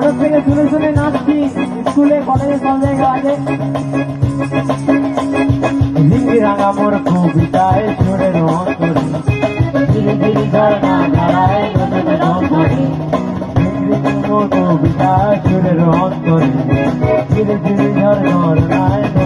ছোট থেকে শুনে শুনে নাচছি স্কুলে কলেজে সব জায়গায় আছে। ঝিঙ্গি রাঙা মোর কবিতায় সুরের অন্তরে ধীরে ধীরে ঝর্ণা ধারায় নদীতে অন্তরে মোর কবিতা সুরের অন্তরে ধীরে ধীরে ঝর্ণায়